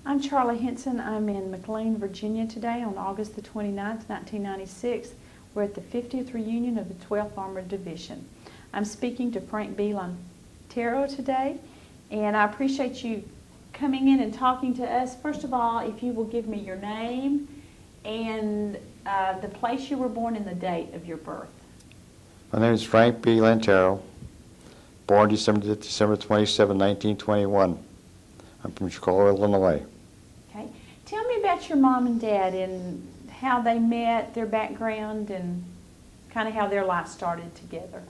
I'm Charlie Henson. I'm in McLean, Virginia today on August the 29th, 1996. We're at the 50th reunion of the 12th Armored Division. I'm speaking to Frank B. Lantero today, and I appreciate you coming in and talking to us. First of all, if you will give me your name and the place you were born and the date of your birth. My name is Frank B. Lantero, born December 27, 1921. I'm from Chicago, Illinois. Okay. Tell me about your mom and dad and how they met, their background, and kind of how their life started together.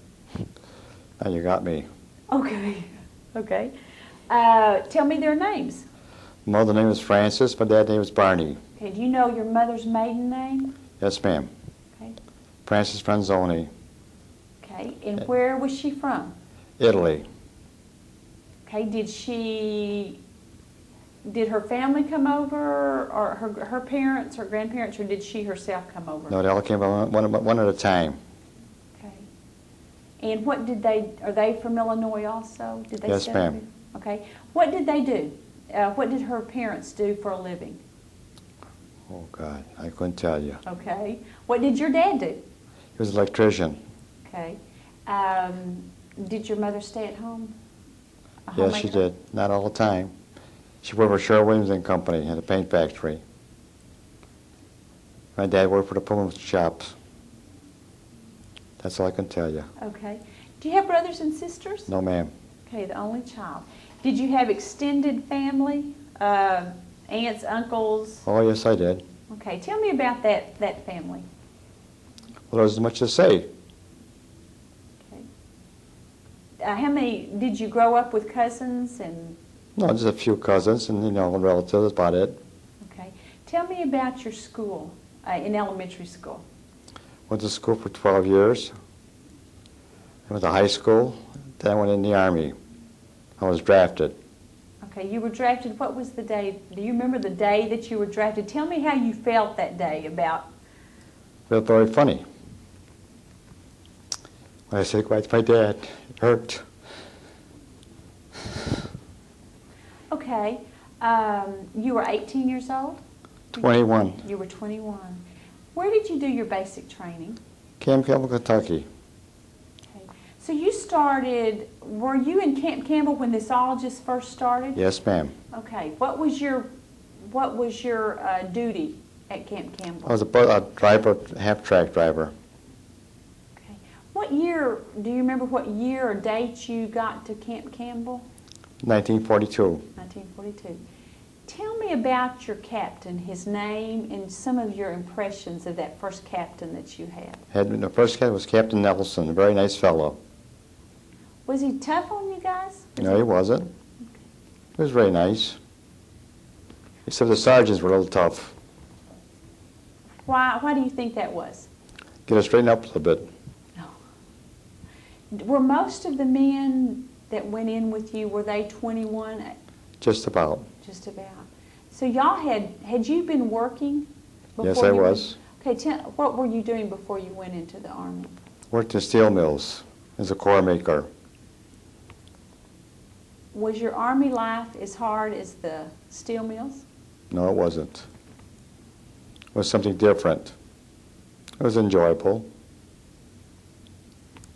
Now you got me. Okay. Okay. Tell me their names. My mother's name is Frances. My dad's name is Barney. Okay. Do you know your mother's maiden name? Yes, ma'am. Okay. Frances Franzoni, Okay. And where was she from? Italy. Okay. Did her family come over, or her parents or grandparents, or did she herself come over? No, they all came one at a time. Okay. And what did are they from Illinois also? Did they Yes, study ma'am. here? Okay. What did they do? What did her parents do for a living? Oh, God, I couldn't tell you. Okay. What did your dad do? He was an electrician. Okay. Did your mother stay at home? A Yes, she homemaker? did. Not all the time. She worked for Sherwin-Williams and Company at a paint factory. My dad worked for the Plymouth shops. That's all I can tell you. Okay. Do you have brothers and sisters? No, ma'am. Okay, the only child. Did you have extended family? Aunts, uncles? Oh, yes, I did. Okay, tell me about that family. Well, there wasn't much to say. Okay. How many, did you grow up with cousins and... No, just a few cousins and, relatives, that's about it. Okay. Tell me about your school, in elementary school. Went to school for 12 years. I went to high school, then I went in the Army. I was drafted. Okay, you were drafted. What was the day? Do you remember the day that you were drafted? Tell me how you felt that day about... Felt very funny. When I said goodbye to my dad, it hurt. Okay. You were 18 years old? 21. You were 21. Where did you do your basic training? Camp Campbell, Kentucky. Okay. So you started, were you in Camp Campbell when this all just first started? Yes, ma'am. Okay. What was your duty at Camp Campbell? I was a driver, half-track driver. Okay. What year, do you remember what year or date you got to Camp Campbell? 1942. 1942. Tell me about your captain, his name, and some of your impressions of that first captain that you had. The first captain was Captain Nelson, a very nice fellow. Was he tough on you guys? No, he wasn't. He was very nice. Except the sergeants were a little tough. Why do you think that was? Get us straightened up a little bit. No. Were most of the men that went in with you, were they 21? Just about. Just about. So y'all had you been working before? Yes, I was. Okay, what were you doing before you went into the Army? Worked in steel mills as a core maker. Was your Army life as hard as the steel mills? No, it wasn't. It was something different. It was enjoyable.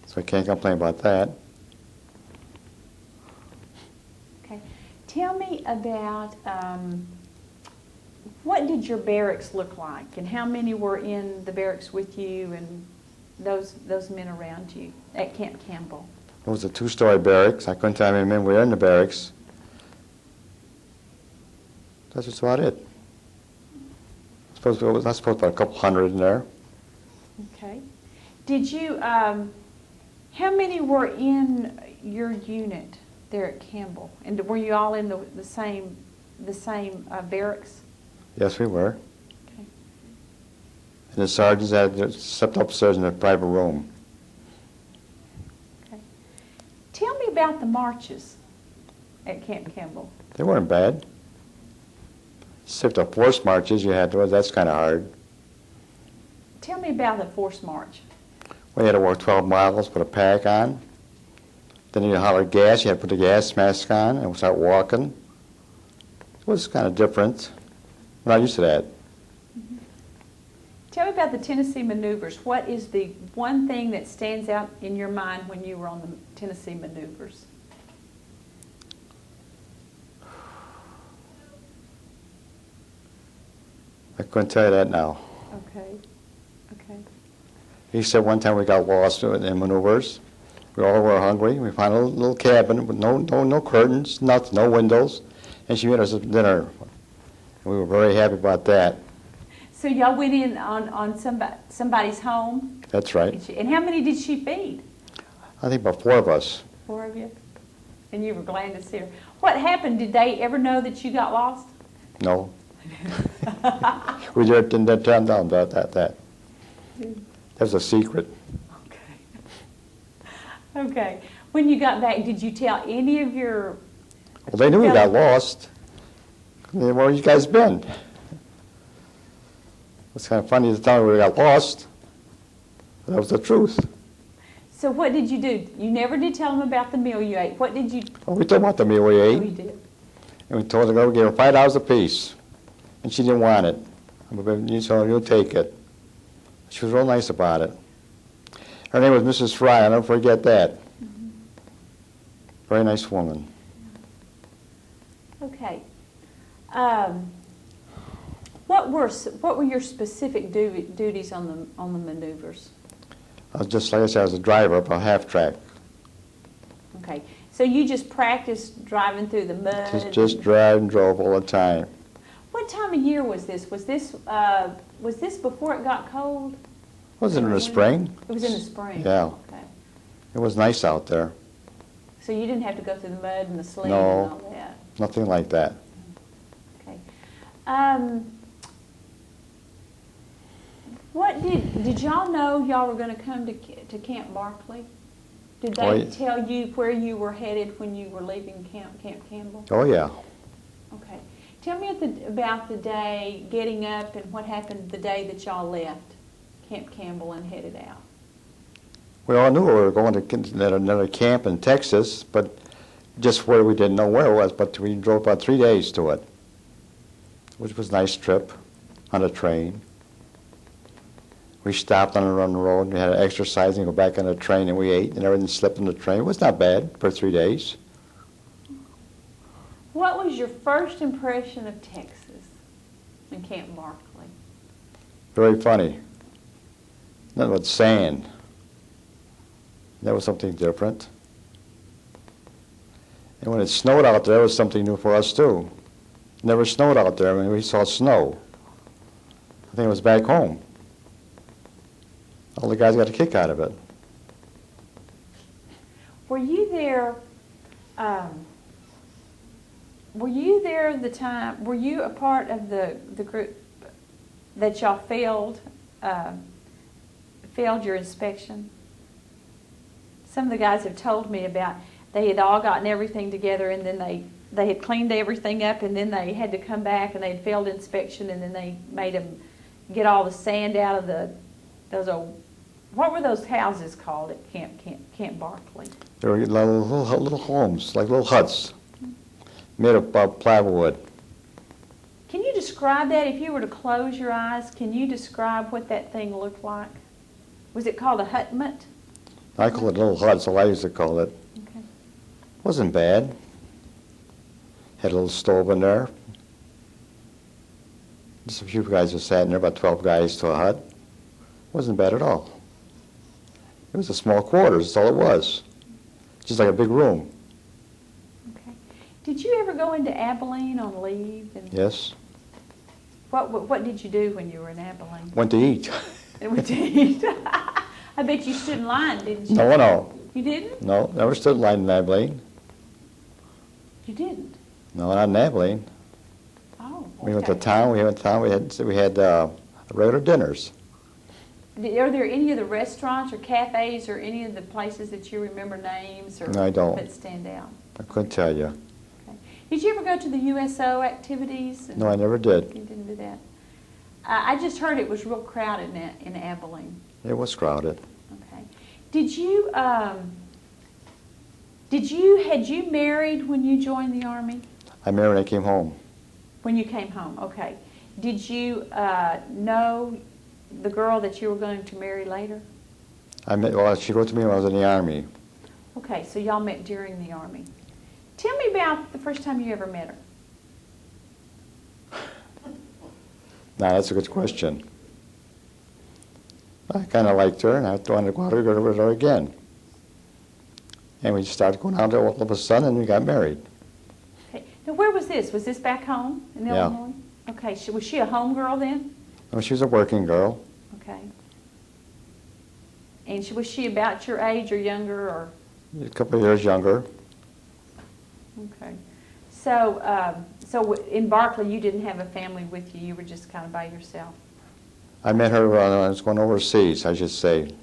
So I can't complain about that. Okay. Tell me about what did your barracks look like, and how many were in the barracks with you and those men around you at Camp Campbell? It was a two-story barracks. I couldn't tell how many men were in the barracks. That's just about it. I suppose about a couple hundred in there. Okay. Did you, how many were in your unit there at Campbell? And were you all in the same barracks? Yes, we were. Okay. And the sergeants slept upstairs in their private room. Okay. Tell me about the marches at Camp Campbell. They weren't bad. Except the forced marches you had to, that's kind of hard. Tell me about the forced march. We had to walk 12 miles, put a pack on. Then you holler gas, you had to put the gas mask on and start walking. It was kind of different. I'm not used to that. Tell me about the Tennessee maneuvers. What is the one thing that stands out in your mind when you were on the Tennessee maneuvers? I couldn't tell you that now. Okay. Okay. He said one time we got lost in maneuvers. We all were hungry. We found a little cabin with no curtains, no windows, and she made us dinner. And we were very happy about that. So y'all went in on somebody's home? That's right. And how many did she feed? I think about 4 of us. 4 of you? And you were glad to see her. What happened? Did they ever know that you got lost? No. We didn't tell them about that. That was a secret. Okay. Okay. When you got back, did you tell any of your... Well, they knew we got lost. Where have you guys been? It's kind of funny to tell me we got lost. That was the truth. So what did you do? You never did tell them about the meal you ate. What did you... Well, we told them about the meal we ate. Oh, you did? And we told her to go give her $5 apiece. And she didn't want it. You told her, you'll take it. She was real nice about it. Her name was Mrs. Fry. I'll never forget that. Mm-hmm. Very nice woman. Okay. What were your specific duties on the maneuvers? I was just, like I said, I was a driver up a half track. Okay. So you just practiced driving through the mud? Just drive and drove all the time. What time of year was this? Was this before it got cold? Was it in the spring? It was in the spring. Yeah. Okay. It was nice out there. So you didn't have to go through the mud and the sleet No. and all that? Nothing like that. Okay. What did y'all know y'all were going to come to Camp Barkley? Did they tell you where you were headed when you were leaving Camp Campbell? Oh, yeah. Okay. Tell me about the day getting up and what happened the day that y'all left Camp Campbell and headed out. We all knew we were going to another camp in Texas, but just where we didn't know where it was, but we drove about 3 days to it, which was a nice trip on a train. We stopped on the road and we had to exercise and go back on the train, and we ate and everything, slept on the train. It was not bad for 3 days. What was your first impression of Texas and Camp Barkley? Very funny. Nothing but sand. That was something different. And when it snowed out there, it was something new for us too. It never snowed out there. I mean, we saw snow. I think it was back home. All the guys got a kick out of it. Were you there? Were you there the time? Were you a part of the group that y'all failed your inspection? Some of the guys have told me about they had all gotten everything together, and then they had cleaned everything up, and then they had to come back and they had failed inspection, and then they made them get all the sand out of those old. What were those houses called at Camp Barkley? They were little homes, like little huts, made of plywood. Can you describe that? If you were to close your eyes, can you describe what that thing looked like? Was it called a hutment? I call it little huts, so I used to call it. Okay. Wasn't bad. Had a little stove in there. Just a few guys just sat in there, about 12 guys to a hut. Wasn't bad at all. It was a small quarters, that's all it was. Just like a big room. Okay. Did you ever go into Abilene on leave? Yes. What did you do when you were in Abilene? Went to eat. Went to eat. I bet you stood in line, didn't you? No. You didn't? No, never stood in line in Abilene. You didn't? No, not in Abilene. Oh, okay. We went to town. We had regular dinners. Are there any of the restaurants or cafes or any of the places that you remember names or No, I don't. that stand out? I couldn't tell you. Okay. Did you ever go to the USO activities? No, I never did. You didn't do that. I just heard it was real crowded in Abilene. It was crowded. Okay. Had you married when you joined the Army? I married when I came home. When you came home, okay. Did you know the girl that you were going to marry later? Well, she wrote to me when I was in the Army. Okay, so y'all met during the Army. Tell me about the first time you ever met her. Now, that's a good question. I kind of liked her, and I wanted to go out with her again. And we started going out there all of a sudden, and we got married. Okay. Now, where was this? Was this back home in Yeah. Illinois? Okay. Was she a home girl then? Well, she was a working girl. Okay. And was she about your age or younger, or? A couple of years younger. Okay. So, so in Barclay, you didn't have a family with you. You were just kind of by yourself. I met her when I was going overseas, I should say.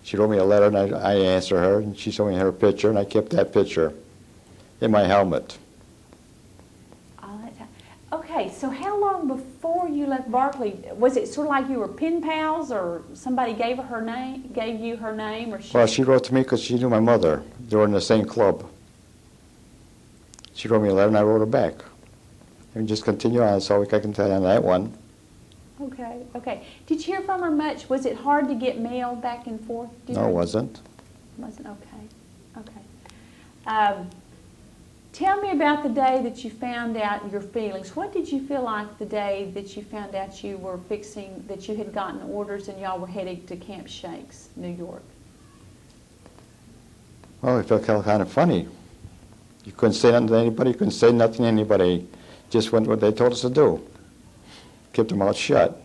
She wrote me a letter, and I answered her, and she showed me her picture, and I kept that picture in my helmet. All that time. Okay, so how long before you left Barclay, was it sort of like you were pen pals, or somebody gave you her name, or she? Well, she wrote to me because she knew my mother. They were in the same club. She wrote me a letter, and I wrote her back. And just continue on, so I can tell you on that one. Okay, okay. Did you hear from her much? Was it hard to get mail back and forth? No, it wasn't. Wasn't? Okay, okay. Tell me about the day that you found out your feelings. What did you feel like the day that you found out you were that you had gotten orders and y'all were headed to Camp Shakes, New York? Well, it felt kind of funny. You couldn't say nothing to anybody. You couldn't say nothing to anybody. Just went what they told us to do. Kept their mouth shut.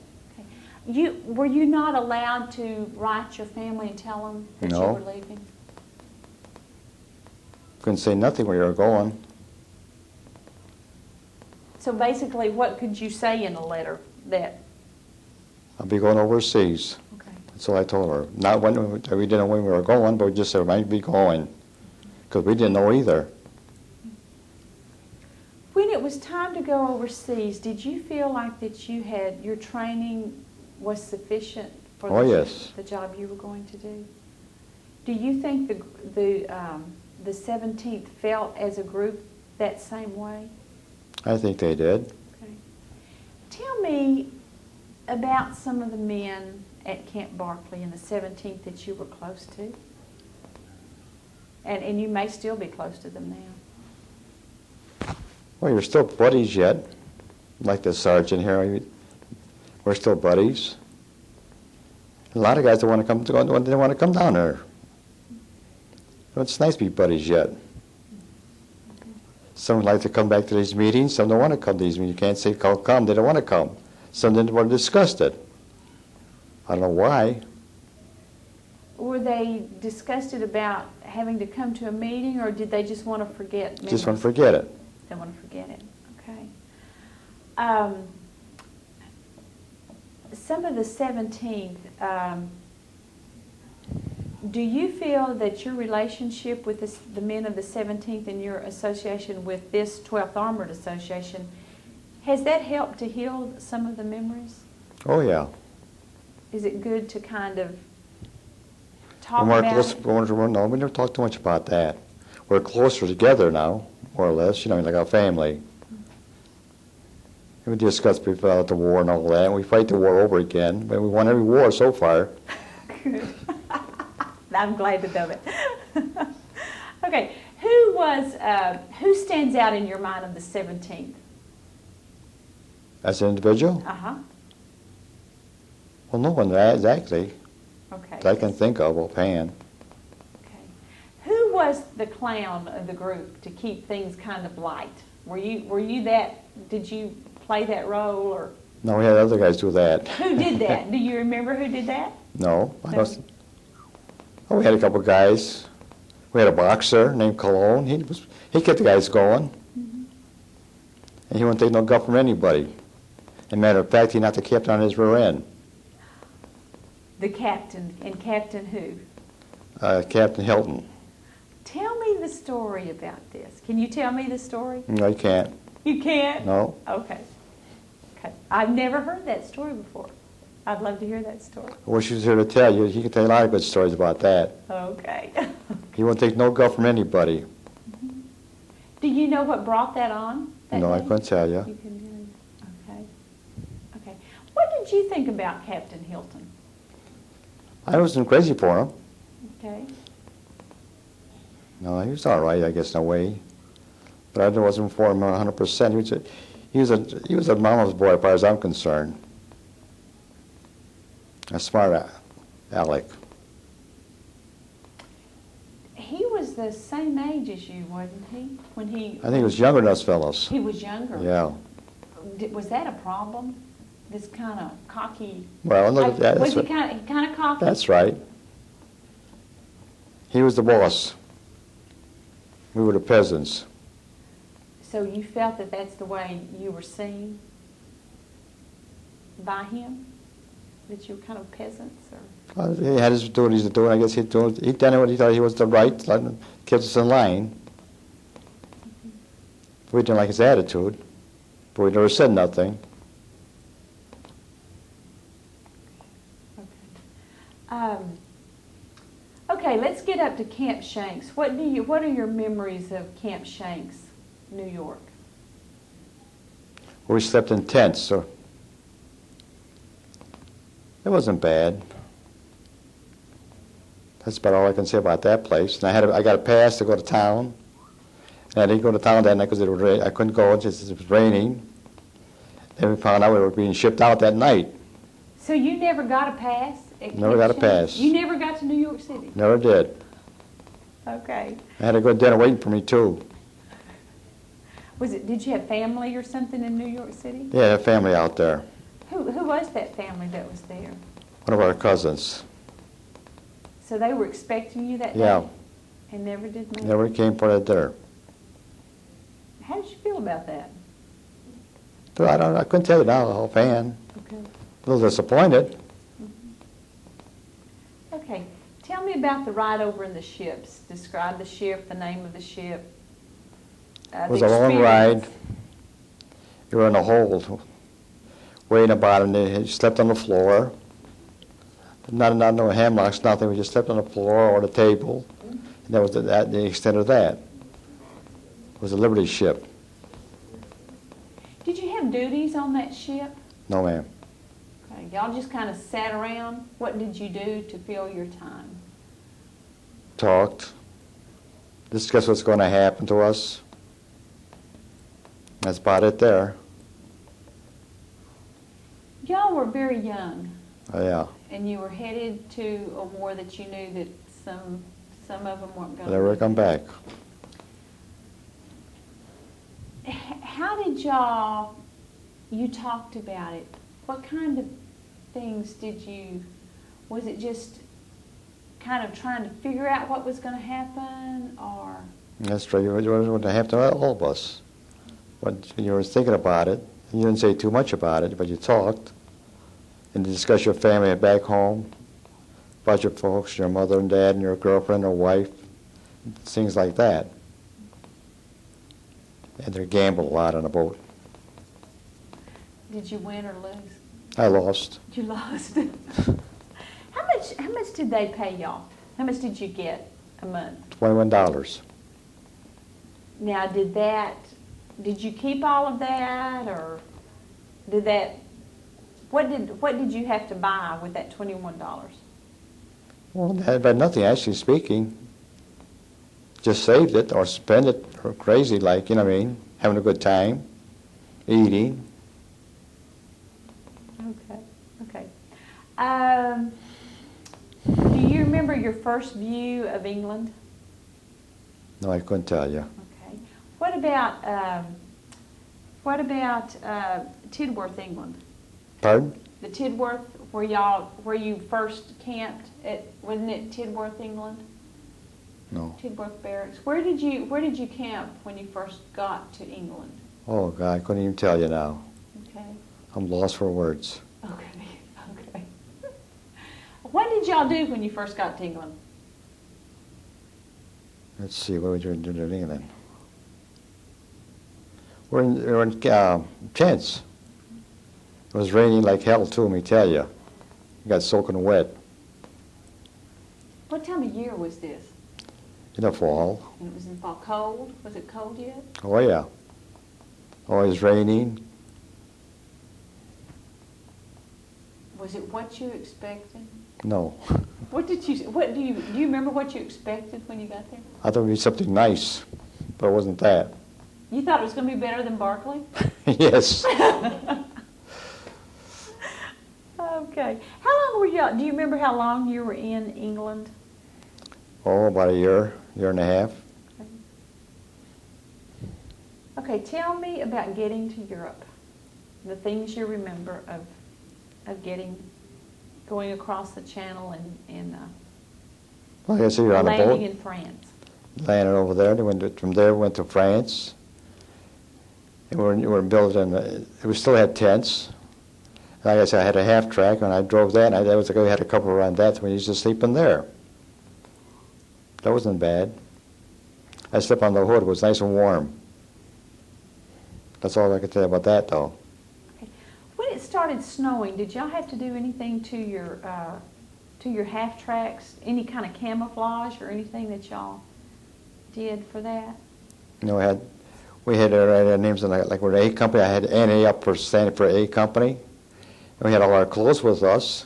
Okay. Were you not allowed to write your family and tell them that you were leaving? Couldn't say nothing where you were going. So basically, what could you say in a letter that? I'll be going overseas. Okay. That's all I told her. Not when we didn't know when we were going, but we just said we might be going, because we didn't know either. When it was time to go overseas, did you feel like that your training was sufficient for the job you were going to do? Do you think the 17th felt as a group that same way? I think they did. Okay. Tell me about some of the men at Camp Barclay in the 17th that you were close to. And you may still be close to them now. Well, you're still buddies yet. Like the sergeant here, we're still buddies. A lot of guys don't want to come down there. But it's nice to be buddies yet. Some like to come back to these meetings. Some don't want to come to these meetings. You can't say come. They don't want to come. Some didn't want to discuss it. I don't know why. Were they disgusted about having to come to a meeting, or did they just want to forget? Just want to forget it. They want to forget it. Okay. Some of the 17th, do you feel that your relationship with the men of the 17th and your association with this 12th Armored Association, has that helped to heal some of the memories? Oh, yeah. Is it good to kind of talk about it? No, we never talk too much about that. We're closer together now, more or less, like a family. We discuss about the war and all that, and we fight the war over again. But we won every war so far. Good. I'm glad to know that. Okay, who stands out in your mind of the 17th? As an individual? Uh-huh. Well, no one exactly. Okay. That I can think of offhand. Okay. Who was the clown of the group to keep things kind of light? Were you that? Did you play that role, or? No, we had other guys do that. Who did that? Do you remember who did that? No. We had a couple guys. We had a boxer named Cologne. He kept the guys going. Mm-hmm. And he wouldn't take no guff from anybody. As a matter of fact, he knocked the captain on his rear end. The captain. And Captain who? Captain Hilton. Tell me the story about this. Can you tell me the story? No, you can't. You can't? No. Okay. Okay. I've never heard that story before. I'd love to hear that story. I wish he was here to tell you. He could tell you a lot of good stories about that. Okay. He wouldn't take no guff from anybody. Mm-hmm. Do you know what brought that on? No, I couldn't tell you. You couldn't. What did you think about Captain Hilton? I wasn't crazy for him. Okay. No, he was all right, I guess, in a way. But I wasn't for him 100%. He was a mama's boy, as far as I'm concerned. A smart Alec. He was the same age as you, wasn't he? I think he was younger than us fellows. He was younger. Yeah. Was that a problem? This kind of cocky. Well, look at that. Was he kind of cocky? That's right. He was the boss. We were the peasants. So you felt that that's the way you were seen by him? That you were kind of peasants? Or? Well, he had his duties to do, and I guess he'd done what he thought he was the right, letting kept us in line. We didn't like his attitude, but we never said nothing. Okay, let's get up to Camp Shanks. What are your memories of Camp Shanks, New York? We slept in tents, so it wasn't bad. That's about all I can say about that place. And I got a pass to go to town. And I didn't go to town that night because I couldn't go. It was raining. Then we found out we were being shipped out that night. So you never got a pass? Never got a pass. You never got to New York City? Never did. Okay. I had a good dinner waiting for me, too. Did you have family or something in New York City? Yeah, I had family out there. Who was that family that was there? One of our cousins. So they were expecting you that day? Yeah. And never did make it? Never came for that dinner. How did you feel about that? I couldn't tell you now, offhand. Okay. A little disappointed. Okay. Tell me about the ride over in the ships. Describe the ship, the name of the ship. It was a long ride. You were in a hold, way in the bottom. You slept on the floor. Not no hammocks, nothing. We just slept on the floor or the table. And that was the extent of that. It was a Liberty ship. Did you have duties on that ship? No, ma'am. Okay. Y'all just kind of sat around. What did you do to fill your time? Talked. Discussed what's going to happen to us. That's about it there. Y'all were very young. Oh, yeah. And you were headed to a war that you knew that some of them weren't going to Never come back. How did you talked about it. What kind of things was it just kind of trying to figure out what was going to happen, or? That's true. You were going to have to, all of us. But you were thinking about it. You didn't say too much about it, but you talked. And you discussed your family back home, about your folks, your mother and dad, and your girlfriend or wife, things like that. And they gambled a lot on a boat. Did you win or lose? I lost. You lost. How much did they pay y'all? How much did you get a month? $21. Now, did you keep all of that, or what did you have to buy with that $21? Well, but nothing, actually speaking. Just saved it or spent it or crazy, like, you know what I mean, having a good time, eating. Okay. Do you remember your first view of England? No, I couldn't tell you. Okay. What about Tidworth, England? Pardon? The Tidworth, where you first camped at, wasn't it Tidworth, England? No. Tidworth Barracks. Where did you camp when you first got to England? Oh, God, I couldn't even tell you now. Okay. I'm lost for words. Okay. What did y'all do when you first got to England? Let's see, what were we doing in England? We're in tents. It was raining like hell, too, let me tell you. You got soaking wet. What time of year was this? In the fall. And it was in the fall. Cold? Was it cold yet? Oh, yeah. Always raining. Was it what you expected? No. What do you remember what you expected when you got there? I thought it would be something nice, but it wasn't that. You thought it was going to be better than Barkley? Yes. Okay. How long were you, do you remember how long you were in England? Oh, about a year and a half. Okay, tell me about getting to Europe. The things you remember of going across the channel and Like I said, you're on a landing boat. in France. Landed over there. From there, we went to France. And we were building, we still had tents. Like I said, I had a half track, and I drove that, and we had a couple around that, so we used to sleep in there. That wasn't bad. I slept on the hood. It was nice and warm. That's all I could tell you about that, though. Okay. When it started snowing, did y'all have to do anything to your half tracks? Any kind of camouflage or anything that y'all did for that? You know, we had our names in like we're an A company. I had NA up for standing for A company. And we had all our clothes with us.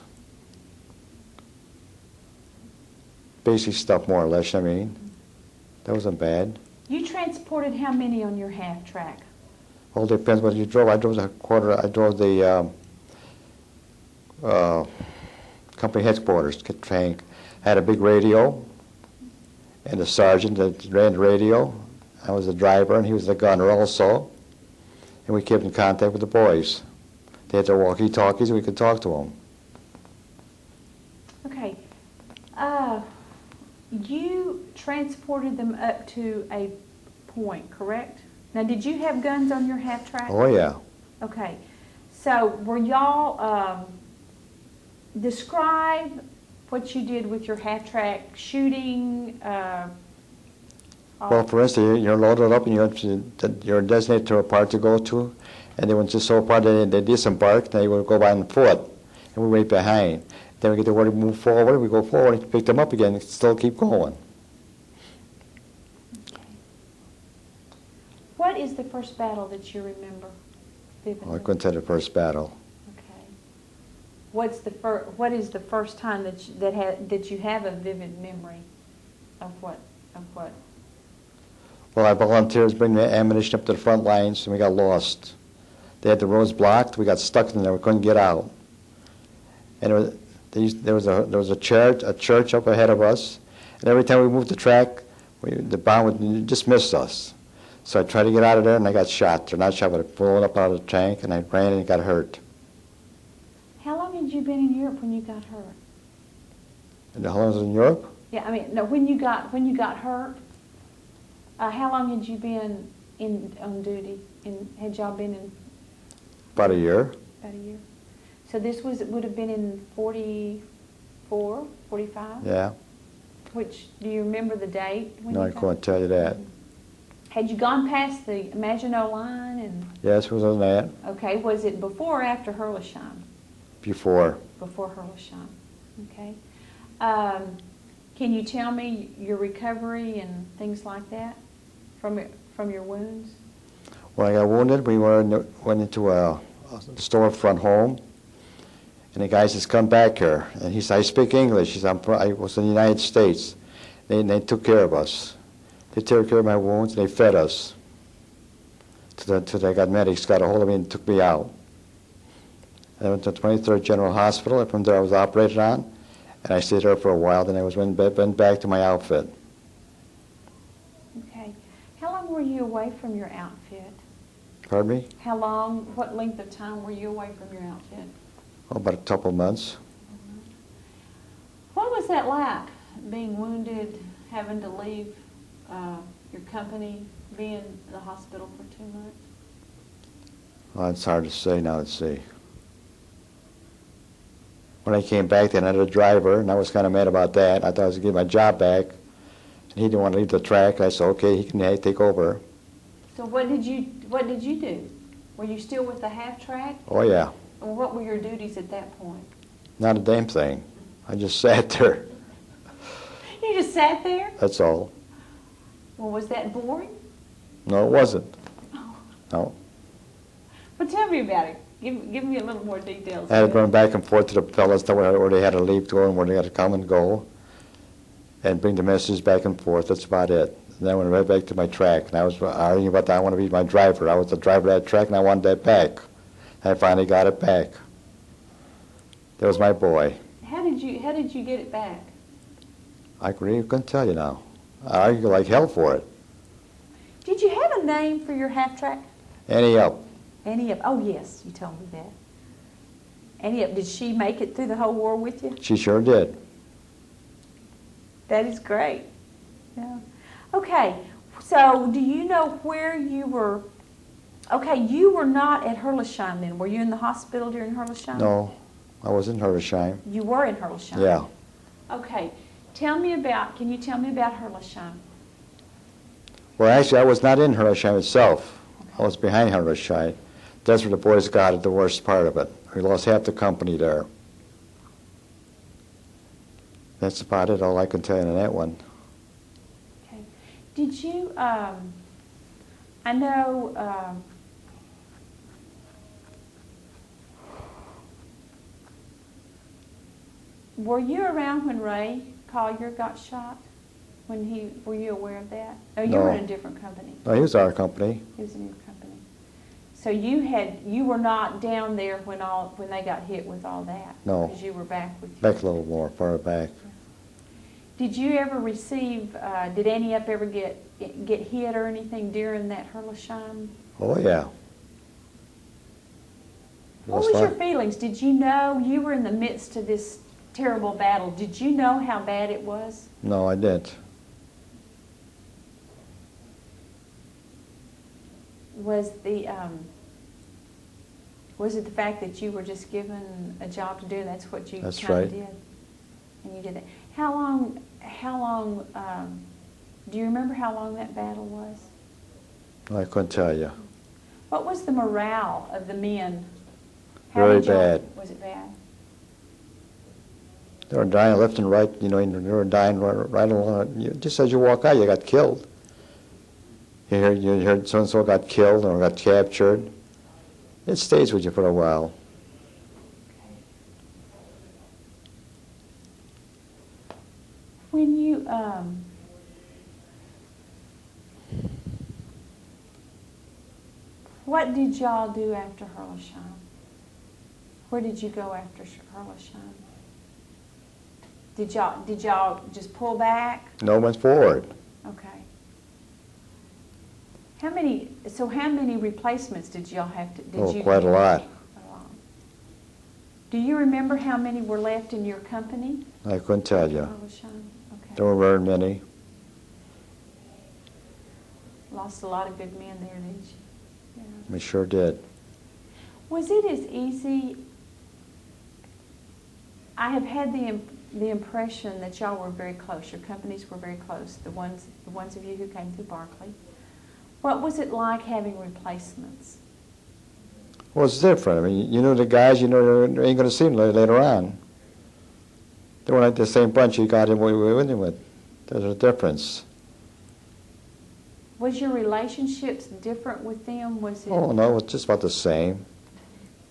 Basic stuff, more or less. I mean, that wasn't bad. You transported how many on your half track? All depends what you drove. I drove the company headquarters tank. Had a big radio, and a sergeant that ran the radio. I was the driver, and he was the gunner also. And we kept in contact with the boys. They had their walkie-talkies, and we could talk to them. Okay. You transported them up to a point, correct? Now, did you have guns on your half track? Oh, yeah. Okay. So, were y'all, describe what you did with your half track shooting? Well, for instance, you're loaded up and you're designated to a part to go to, and they went to so far they disembark, and they would go by on foot, and we wait behind. Then we get the word to move forward, we go forward, and pick them up again, and still keep going. Okay. What is the first battle that you remember vividly? Well, I couldn't tell the first battle. Okay. What is the first time that you have a vivid memory of what? Well, our volunteers bring the ammunition up to the front lines, and we got lost. They had the roads blocked. We got stuck in there. We couldn't get out. And there was a church up ahead of us, and every time we moved the track, the bomb would just miss us. So I tried to get out of there, and I got shot. Or not shot, but I blown up out of the tank, and I ran and got hurt. How long had you been in Europe when you got hurt? And how long was I in Europe? Yeah, I mean, no. When you got hurt, how long had you been on duty? Had y'all been in? About a year. About a year. So this would have been in 44, 45? Yeah. Which, do you remember the date? When No, I couldn't tell you that. Had you gone past the Maginot Line? Yes, it was on that. Okay, was it before or after Herleshheim? Before. Before Herleshheim, okay. Can you tell me your recovery and things like that from your wounds? When I got wounded, we went into a storefront home, and the guy says, "Come back here." And he said, "I speak English." He said, "I was in the United States." They took care of us. They took care of my wounds, and they fed us. Till they got medics, got a hold of me and took me out. I went to 23rd General Hospital, and from there I was operated on, and I stayed there for a while. Then I went back to my outfit. Okay. How long were you away from your outfit? Pardon me? What length of time were you away from your outfit? Oh, about a couple of months. What was that like, being wounded, having to leave your company, being in the hospital for 2 months? Well, it's hard to say now. Let's see. When I came back, they had a driver, and I was kind of mad about that. I thought I was going to get my job back, and he didn't want to leave the track. I said, "Okay, he can take over." So what did you do? Were you still with the half track? Oh, yeah. Or what were your duties at that point? Not a damn thing. I just sat there. You just sat there? That's all. Well, was that boring? No, it wasn't. Oh. No. Well, tell me about it. Give me a little more details. I had to run back and forth to the fellas where they had to leave to go and where they had to come and go, and bring the messages back and forth. That's about it. And then I went right back to my track, and I was arguing about that. I want to be my driver. I was the driver of that track, and I wanted that back. And I finally got it back. That was my boy. How did you get it back? I really couldn't tell you now. I argued like hell for it. Did you have a name for your half track? Annie Up. Annie Up. Oh yes, you told me that. Annie Up. Did she make it through the whole war with you? She sure did. That is great. Yeah. Okay. So, do you know where you were? Okay, you were not at Herlesheim then. Were you in the hospital during Herlesheim? No, I was in Herlesheim. You were in Herlesheim. Yeah. Okay. Can you tell me about Herlesheim? Well, actually, I was not in Herlesheim itself. I was behind Herlesheim. That's where the boys got it, the worst part of it. We lost half the company there. That's about it, all I can tell you on that one. Okay. Did you, I know, were you around when Ray Collier got shot? Were you aware of that? Oh, you were in a different company. No, he was our company. He was in your company. So you were not down there when they got hit with all that? No. Because you were back with Back a little more, far back. Did you ever receive, did Annie Up ever get hit or anything during that Herlesheim? Oh, yeah. What was your feelings? Did you know you were in the midst of this terrible battle? Did you know how bad it was? No, I didn't. Was it the fact that you were just given a job to do and that's what you That's kind right. of did? And you did that. How long, do you remember how long that battle was? I couldn't tell you. What was the morale of the men? Very bad. Was it bad? They were dying left and right, you know, and they were dying right along. Just as you walk out, you got killed. You heard so-and-so got killed or got captured. It stays with you for a while. When you, what did y'all do after Herlesheim? Where did you go after Herlesheim? Did y'all just pull back? No, went forward. Okay. How many replacements did y'all have to, Quite a lot. A lot. Do you remember how many were left in your company? I couldn't tell you. Herlesheim? Okay. There were very many. Lost a lot of good men there, didn't you? Yeah. We sure did. Was it as easy? I have had the impression that y'all were very close. Your companies were very close. The ones of you who came through Barclay. What was it like having replacements? Well, it's different. I mean, you know the guys, you know you ain't going to see them later on. They weren't like the same bunch you got in with him with. There's a difference. Was your relationships different with them? Was it? Oh, no, it's just about the same.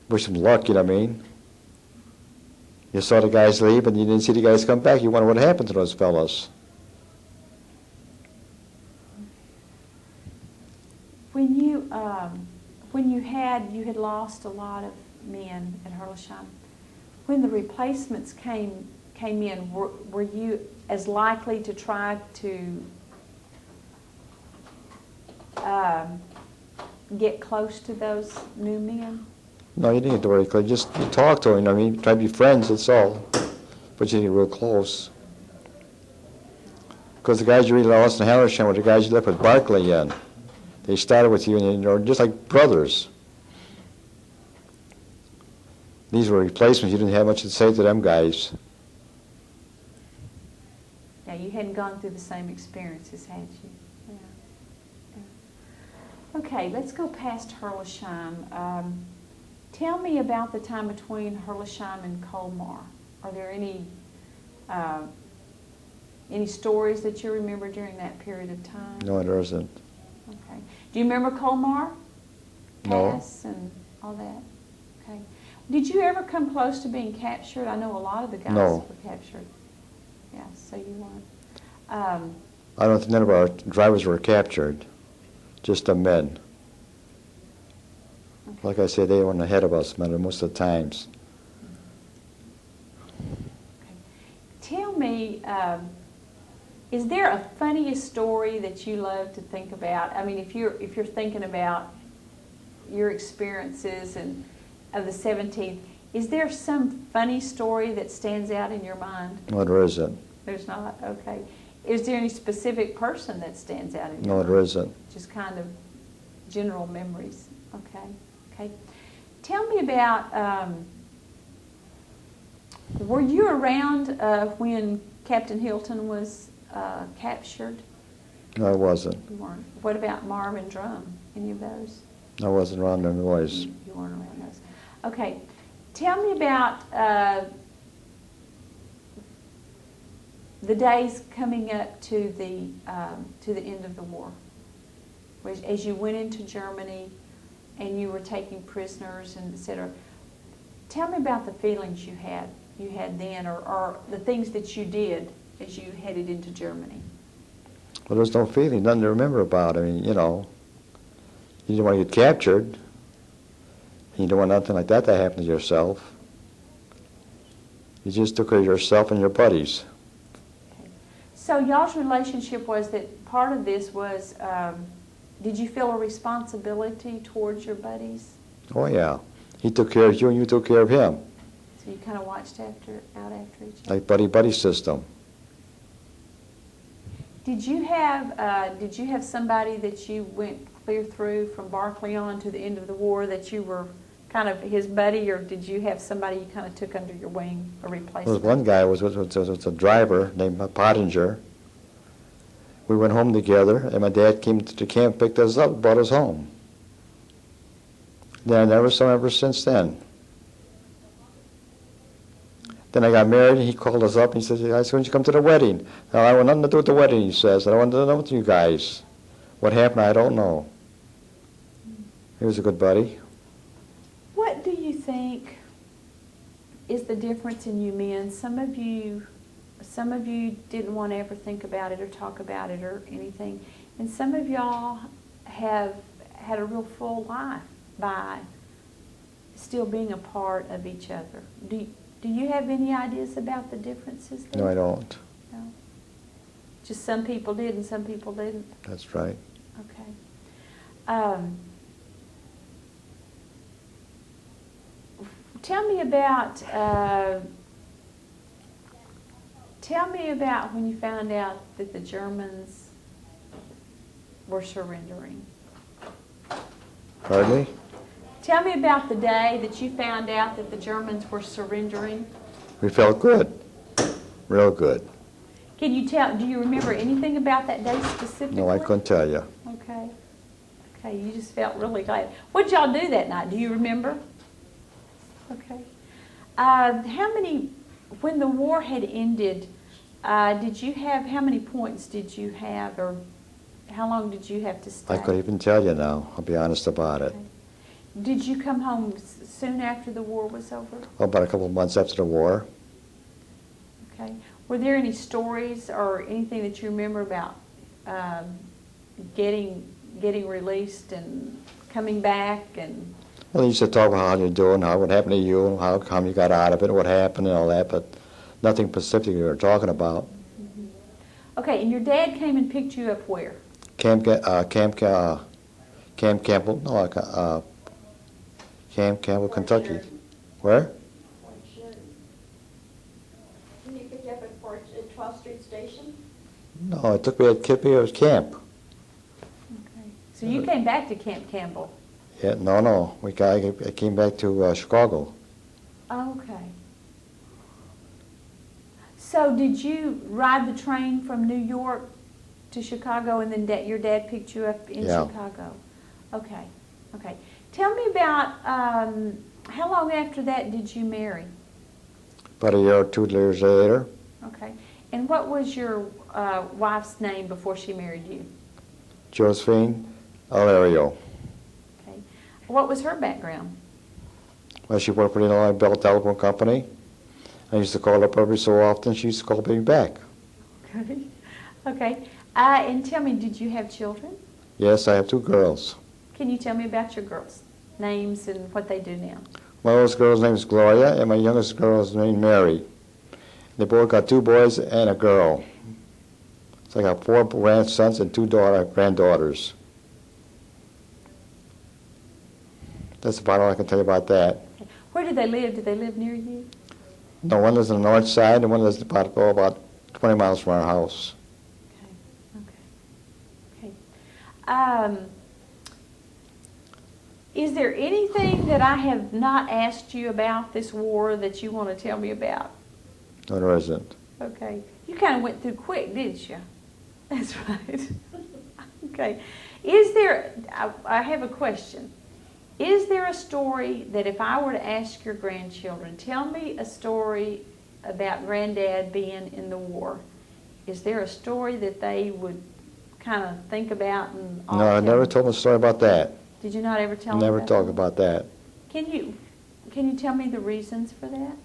Wish them luck, you know what I mean? You saw the guys leave and you didn't see the guys come back. You wonder what happened to those fellows. When you had lost a lot of men at Herlesheim, when the replacements came in, were you as likely to try to get close to those new men? No, you didn't get to worry close. Just you talk to them, I mean, try to be friends, that's all. But you didn't get real close. Because the guys you really lost in Herlesheim were the guys you left with Barclay in. They started with you and you're just like brothers. These were replacements. You didn't have much to say to them guys. Yeah, you hadn't gone through the same experiences, had you? Yeah. Yeah. Okay, let's go past Herlesheim. Tell me about the time between Herlesheim and Colmar. Are there any stories that you remember during that period of time? No, there isn't. Okay. Do you remember Colmar? No. Cass and all that? Okay. Did you ever come close to being captured? I know a lot of the guys No. were captured. Yeah, so you weren't. I don't think none of our drivers were captured, just the men. Okay. Like I said, they went ahead of us most of the times. Okay. Tell me, is there a funniest story that you love to think about? I mean, if you're thinking about your experiences and of the 17th, is there some funny story that stands out in your mind? No, there isn't. There's not? Okay. Is there any specific person that stands out in your No, mind? there isn't. Just kind of general memories. Okay. Okay. Tell me about, were you around when Captain Hilton was captured? No, I wasn't. You weren't. What about Marvin Drum? Any of those? I wasn't around them boys. You weren't around those. Okay. Tell me about the days coming up to the end of the war, as you went into Germany and you were taking prisoners and et cetera. Tell me about the feelings you had then, or the things that you did as you headed into Germany. Well, there's no feeling, nothing to remember about. I mean, you know, you didn't want to get captured. You don't want nothing like that to happen to yourself. You just took care of yourself and your buddies. Okay. So y'all's relationship was that part of this was, did you feel a responsibility towards your buddies? Oh, yeah. He took care of you and you took care of him. So you kind of watched out after each other? Like buddy-buddy system. Did you have somebody that you went clear through from Barclay on to the end of the war that you were kind of his buddy, or did you have somebody you kind of took under your wing, a replacement? There was one guy was a driver named Pottinger. We went home together, and my dad came to the camp, picked us up, brought us home. Then I never saw him ever since then. Then I got married, and he called us up, and he said, "Guys, why don't you come to the wedding?" Now, I want nothing to do with the wedding, he says. I wanted to know with you guys. What happened, I don't know. He was a good buddy. What do you think is the difference in you men? Some of you didn't want to ever think about it or talk about it or anything, and some of y'all have had a real full life by still being a part of each other. Do you have any ideas about the differences there? No, I don't. No? Just some people did and some people didn't? That's right. Okay. Tell me about when you found out that the Germans were surrendering. Pardon me? Tell me about the day that you found out that the Germans were surrendering. We felt good. Real good. Do you remember anything about that day specifically? No, I couldn't tell you. Okay. Okay, you just felt really glad. What did y'all do that night? Do you remember? Okay. When the war had ended, how many points did you have, or how long did you have to stay? I couldn't even tell you now. I'll be honest about it. Okay. Did you come home soon after the war was over? Oh, about a couple of months after the war. Okay. Were there any stories or anything that you remember about getting released and coming back and? Well, they used to talk about how you're doing, what happened to you, and how come you got out of it, what happened and all that, but nothing specific we were talking about. Mm-hmm. Okay, and your dad came and picked you up where? Camp Campbell, Kentucky. Where? Didn't you pick you up at 12th Street Station? No, it took me at Kippy's camp. Okay. So you came back to Camp Campbell? Yeah, no. I came back to Chicago. Okay. So did you ride the train from New York to Chicago, and then your dad picked you up in Chicago? Okay. Okay. Tell me about how long after that did you marry? About a year or 2 years later. Okay. And what was your wife's name before she married you? Josephine Alario. Okay. What was her background? Well, she worked for the Illinois Bell Telephone Company. I used to call up every so often. She used to call me back. Okay. Okay. And tell me, did you have children? Yes, I have 2 girls. Can you tell me about your girls' names and what they do now? My oldest girl's name is Gloria, and my youngest girl is named Mary. They both got 2 boys and a girl. So I got 4 grandsons and 2 granddaughters. That's about all I can tell you about that. Where do they live? Do they live near you? No, one lives on the north side, and one lives about 20 miles from our house. Okay. Is there anything that I have not asked you about this war that you want to tell me about? No, there isn't. Okay. You kind of went through quick, didn't you? That's right. Okay. I have a question. Is there a story that if I were to ask your grandchildren, tell me a story about Granddad being in the war, is there a story that they would kind of think about? And No, I never told them a story about that. Did you not ever tell them Never that? talk about that. Can you tell me the reasons for that?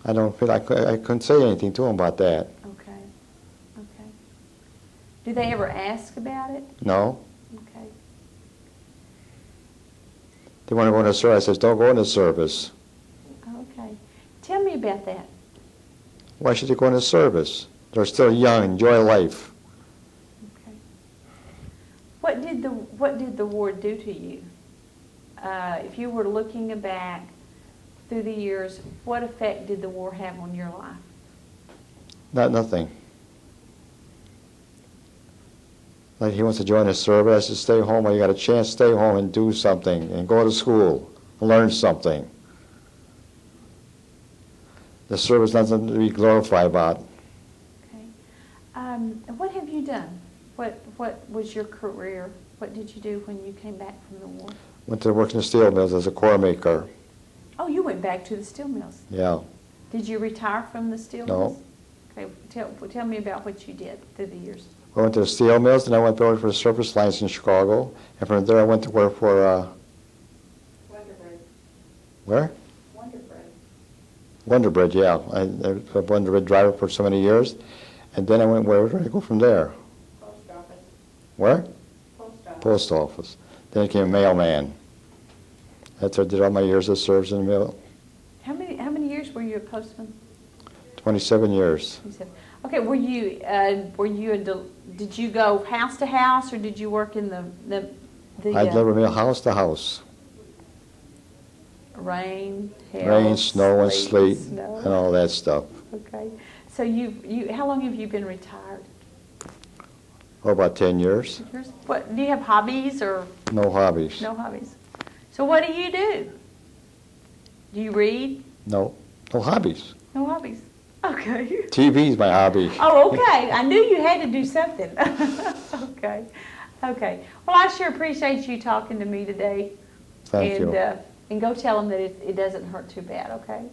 I don't feel I couldn't say anything to them about that. Okay. Okay. Do they ever ask about it? No. Okay. They want to go into service. I says, don't go into service. Okay. Tell me about that. Why should they go into service? They're still young. Enjoy life. Okay. What did the war do to you? If you were looking back through the years, what effect did the war have on your life? Nothing. Like he wants to join the service, I said, stay home. While you got a chance, stay home and do something and go to school, learn something. The service is nothing to be glorified about. Okay. What have you done? What was your career? What did you do when you came back from the war? Went to work in the steel mills as a core maker. Oh, you went back to the steel mills. Yeah. Did you retire from the steel No. mills? Okay. Tell me about what you did through the years. I went to the steel mills, and I went to work for the surface lines in Chicago. And from there, I went to work for, Wonder Bread. where? Wonder Bread. Wonder Bread, yeah. I was a Wonder Bread driver for so many years. And then I went, where did I go from there? Post office. Where? Post office. Post office. Then I became a mailman. That's what I did all my years of service in the mail. How many years were you a postman? 27 years. You said. Okay. Did you go house to house, or did you work in the I delivered mail house to house. Rain, hail, Rain, snow, and sleet, snow. and all that stuff. Okay. So how long have you been retired? Oh, about 10 years. What, do you have hobbies or No hobbies. no hobbies? So what do you do? Do you read? No. No hobbies. No hobbies. Okay. TV's my hobby. Oh, okay. I knew you had to do something. Okay. Okay. Well, I sure appreciate you talking to me today. Thank you. And go tell them that it doesn't hurt too bad, okay?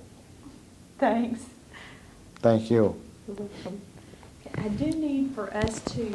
Thanks. Thank you. You're welcome. Okay, I do need for us to